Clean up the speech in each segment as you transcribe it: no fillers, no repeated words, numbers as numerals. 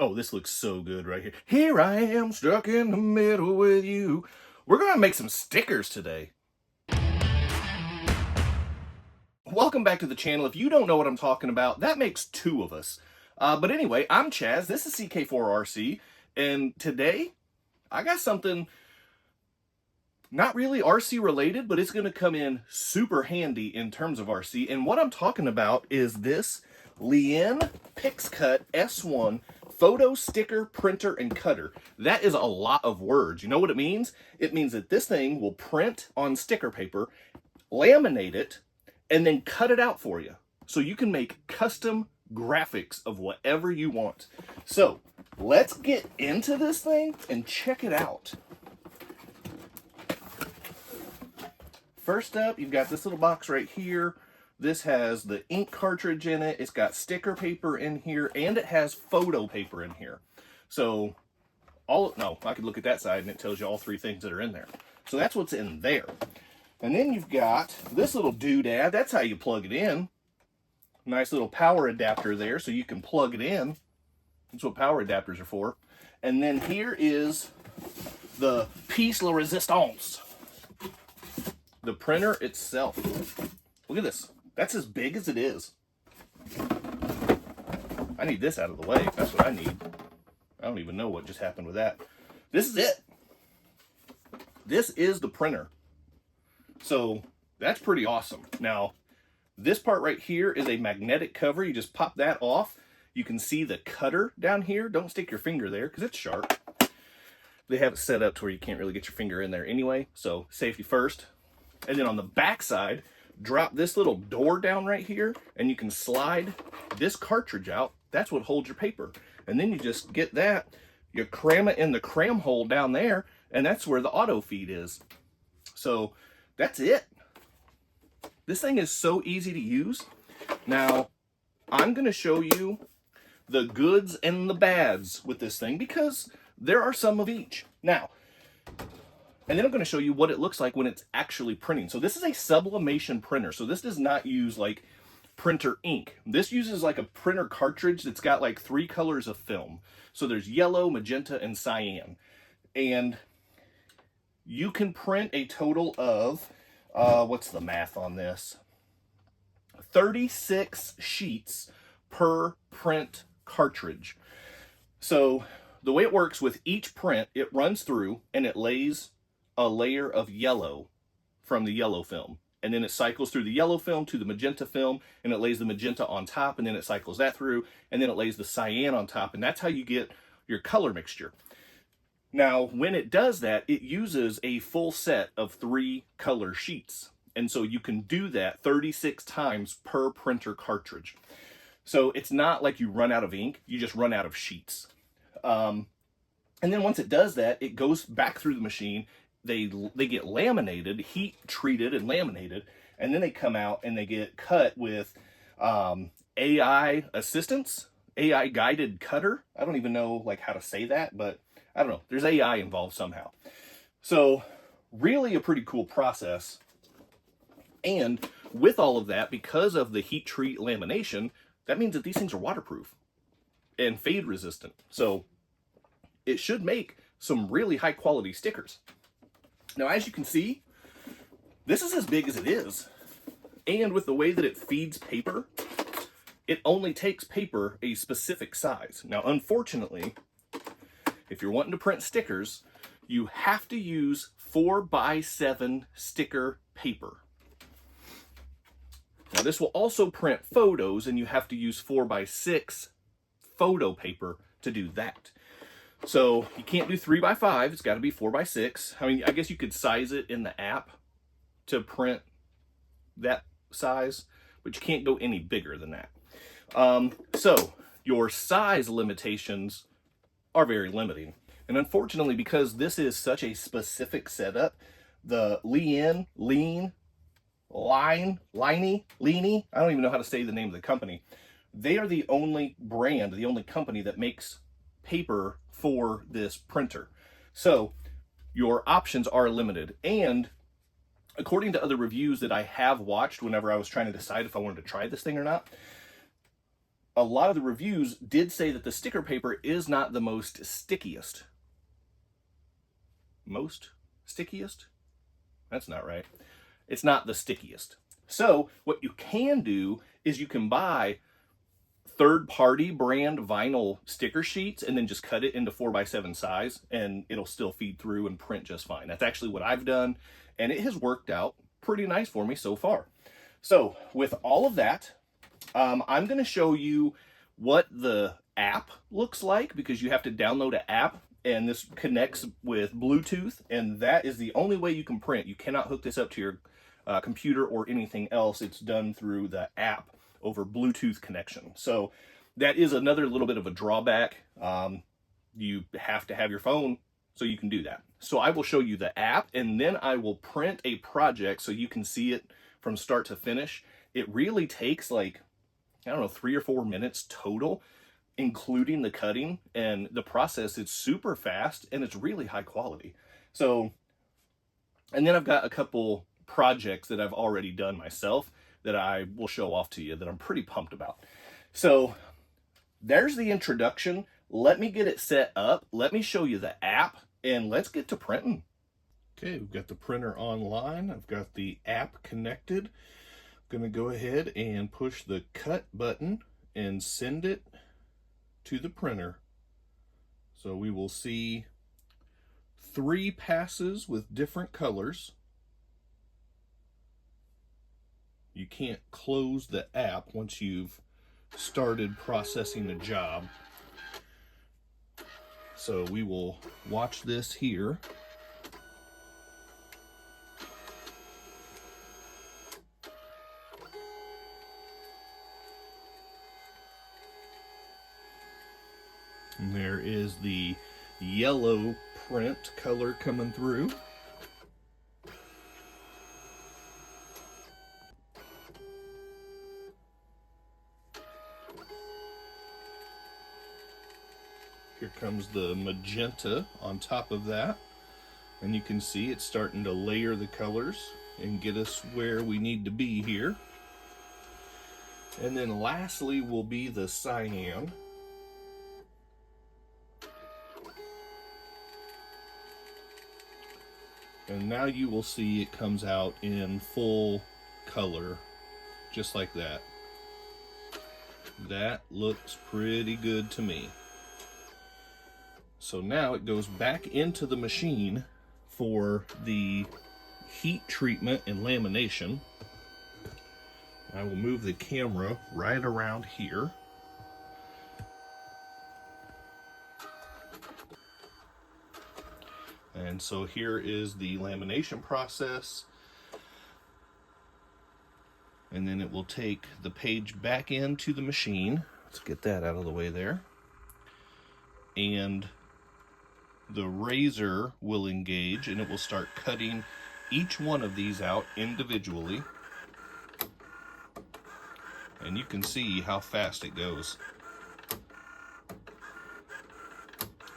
Oh, this looks so good right here. Here I am, stuck in the middle with you. We're gonna make some stickers today. Welcome back to the channel. If you don't know what I'm talking about, that makes two of us. But anyway, I'm Chaz, this is CK4RC, and today I got something not really RC related, but it's gonna come in super handy in terms of RC. And what I'm talking about is this Liene PixCut S1 photo sticker printer and cutter. That is a lot of words. You know what it means? It means that this thing will print on sticker paper, laminate it, and then cut it out for you. So you can make custom graphics of whatever you want. So let's get into this thing and check it out. First up, you've got this little box right here. This has the ink cartridge in it. It's got sticker paper in here, and it has photo paper in here. So I could look at that side and it tells you all three things that are in there. So that's what's in there. And then you've got this little doodad. That's how you plug it in. Nice little power adapter there so you can plug it in. That's what power adapters are for. And then here is the piece de resistance. The printer itself. Look at this. That's as big as it is. I need this out of the way. That's what I need. I don't even know what just happened with that. This is it. This is the printer. So that's pretty awesome. Now, this part right here is a magnetic cover. You just pop that off. You can see the cutter down here. Don't stick your finger there because it's sharp. They have it set up to where you can't really get your finger in there anyway. So safety first. And then on the back side, drop this little door down right here and you can slide this cartridge out. That's what holds your paper. And then you just get that, you cram it in the cram hole down there, and that's where the auto feed is. So that's it. This thing is so easy to use. Now, I'm gonna show you the goods and the bads with this thing because there are some of each. Now, and then I'm going to show you what it looks like when it's actually printing. So this is a sublimation printer. So this does not use like printer ink. This uses like a printer cartridge that's got like 3 colors of film. So there's yellow, magenta, and cyan. And you can print a total of, what's the math on this? 36 sheets per print cartridge. So the way it works with each print, it runs through and it lays a layer of yellow from the yellow film, and then it cycles through the yellow film to the magenta film, and it lays the magenta on top, and then it cycles that through, and then it lays the cyan on top, and that's how you get your color mixture. Now, when it does that, it uses a full set of 3 color sheets, and so you can do that 36 times per printer cartridge. So it's not like you run out of ink, you just run out of sheets. And then once it does that, it goes back through the machine. They get laminated, heat treated and laminated, and then they come out and they get cut with AI assistance, AI guided cutter. I don't even know like how to say that, but I don't know. There's AI involved somehow. So really a pretty cool process. And with all of that, because of the heat treat lamination, that means that these things are waterproof and fade resistant. So it should make some really high quality stickers. Now, as you can see, this is as big as it is. And with the way that it feeds paper, it only takes paper a specific size. Now, unfortunately, if you're wanting to print stickers, you have to use 4x7 sticker paper. Now, this will also print photos, and you have to use 4x6 photo paper to do that. So you can't do 3x5, it's got to be 4x6. I mean, I guess you could size it in the app to print that size, but you can't go any bigger than that. So your size limitations are very limiting. And unfortunately, because this is such a specific setup, the Liene, I don't even know how to say the name of the company. They are the only brand, the only company that makes paper for this printer. So your options are limited. And according to other reviews that I have watched whenever I was trying to decide if I wanted to try this thing or not, a lot of the reviews did say that the sticker paper is not the most stickiest. Most stickiest? That's not right. It's not the stickiest. So what you can do is you can buy third-party brand vinyl sticker sheets and then just cut it into 4x7 size, and it'll still feed through and print just fine. That's actually what I've done, and it has worked out pretty nice for me so far. So with all of that, I'm going to show you what the app looks like, because you have to download an app, and this connects with Bluetooth, and that is the only way you can print. You cannot hook this up to your computer or anything else. It's done through the app over Bluetooth connection. So that is another little bit of a drawback. You have to have your phone so you can do that. So I will show you the app, and then I will print a project so you can see it from start to finish. It really takes like, I don't know, 3 or 4 minutes total, including the cutting, and the process is super fast and it's really high quality. So, and then I've got a couple projects that I've already done myself that I will show off to you that I'm pretty pumped about. So there's the introduction. Let me get it set up. Let me show you the app, and let's get to printing. Okay, we've got the printer online. I've got the app connected. I'm gonna go ahead and push the cut button and send it to the printer. So we will see 3 passes with different colors. You can't close the app once you've started processing a job. So we will watch this here. And there is the yellow print color coming through. Here comes the magenta on top of that. And you can see it's starting to layer the colors and get us where we need to be here. And then lastly will be the cyan. And now you will see it comes out in full color, just like that. That looks pretty good to me. So now it goes back into the machine for the heat treatment and lamination. I will move the camera right around here. And so here is the lamination process. And then it will take the page back into the machine. Let's get that out of the way there. And the razor will engage, and it will start cutting each one of these out individually. And you can see how fast it goes.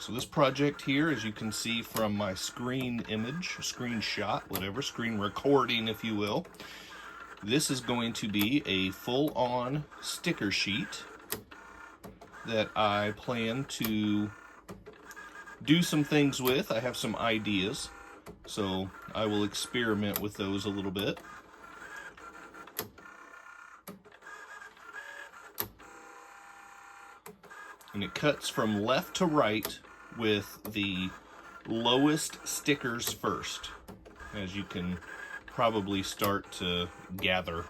So this project here, as you can see from my screen image, screenshot, whatever, screen recording if you will, this is going to be a full-on sticker sheet that I plan to do some things with. I have some ideas, so I will experiment with those a little bit. And it cuts from left to right with the lowest stickers first, as you can probably start to gather.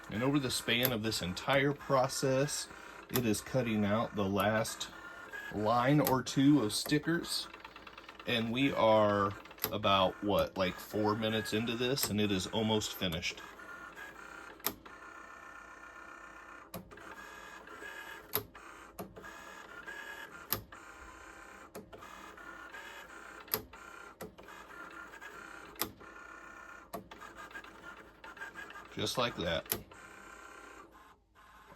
And over the span of this entire process, it is cutting out the last line or two of stickers. And we are about, what, like 4 minutes into this, and it is almost finished. Just like that.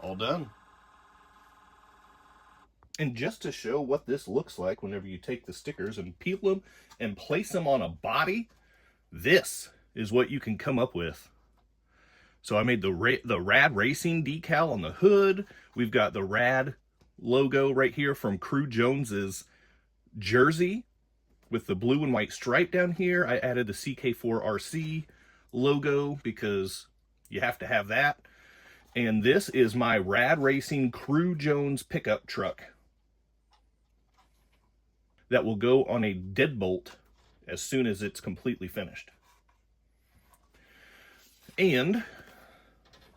All done. And just to show what this looks like whenever you take the stickers and peel them and place them on a body, this is what you can come up with. So I made the Rad Racing decal on the hood. We've got the Rad logo right here from Crew Jones's jersey with the blue and white stripe down here. I added the CK4RC logo because you have to have that. And this is my Rad Racing Crew Jones pickup truck that will go on a deadbolt as soon as it's completely finished. And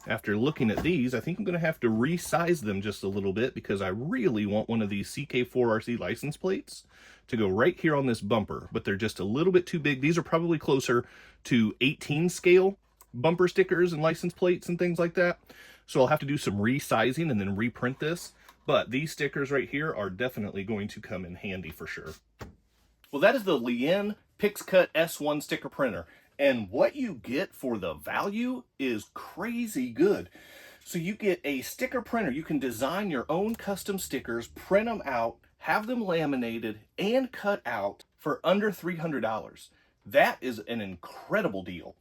after looking at these, I think I'm going to have to resize them just a little bit because I really want one of these CK4RC license plates to go right here on this bumper, but they're just a little bit too big. These are probably closer to 18 scale bumper stickers and license plates and things like that. So I'll have to do some resizing and then reprint this. But these stickers right here are definitely going to come in handy for sure. Well, that is the Liene PixCut S1 sticker printer. And what you get for the value is crazy good. So you get a sticker printer. You can design your own custom stickers, print them out, have them laminated and cut out for under $300. That is an incredible deal.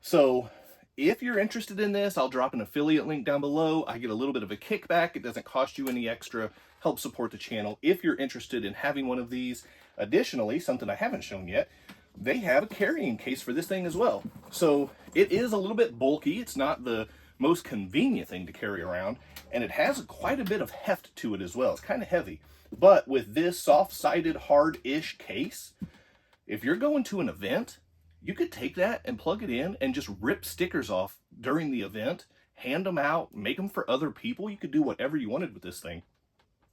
So if you're interested in this, I'll drop an affiliate link down below. I get a little bit of a kickback. It doesn't cost you any extra. Help support the channel if you're interested in having one of these. Additionally, something I haven't shown yet, they have a carrying case for this thing as well. So it is a little bit bulky. It's not the most convenient thing to carry around, and it has quite a bit of heft to it as well. It's kind of heavy. But with this soft-sided, hard-ish case, if you're going to an event, you could take that and plug it in and just rip stickers off during the event, hand them out, make them for other people. You could do whatever you wanted with this thing.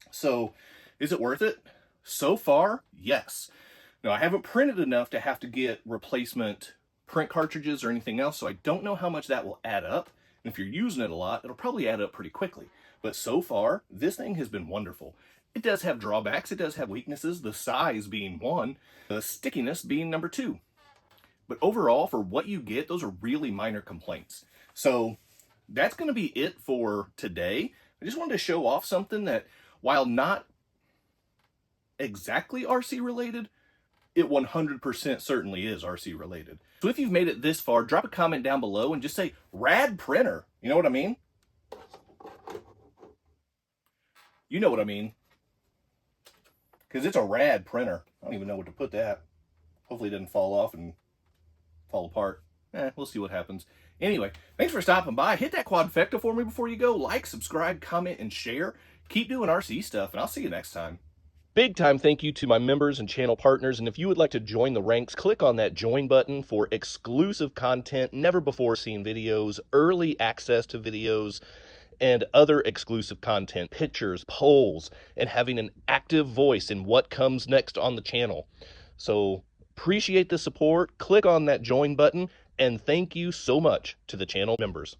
So is it worth it? So far, yes. Now, I haven't printed enough to have to get replacement print cartridges or anything else, so I don't know how much that will add up. And if you're using it a lot, it'll probably add up pretty quickly. But so far, this thing has been wonderful. It does have drawbacks. It does have weaknesses, the size being one, the stickiness being number two. But overall, for what you get, those are really minor complaints. So that's going to be it for today. I just wanted to show off something that, while not exactly RC related, it 100% certainly is RC related. So if you've made it this far, drop a comment down below and just say, rad printer. You know what I mean? You know what I mean. Because it's a rad printer. I don't even know what to put that. Hopefully it doesn't fall off and fall apart. We'll see what happens. Anyway, thanks for stopping by. Hit that quadfecta for me before you go. Like, subscribe, comment, and share. Keep doing RC stuff, and I'll see you next time. Big time thank you to my members and channel partners, and if you would like to join the ranks, click on that join button for exclusive content, never before seen videos, early access to videos, and other exclusive content, pictures, polls, and having an active voice in what comes next on the channel. So appreciate the support, click on that join button, and thank you so much to the channel members.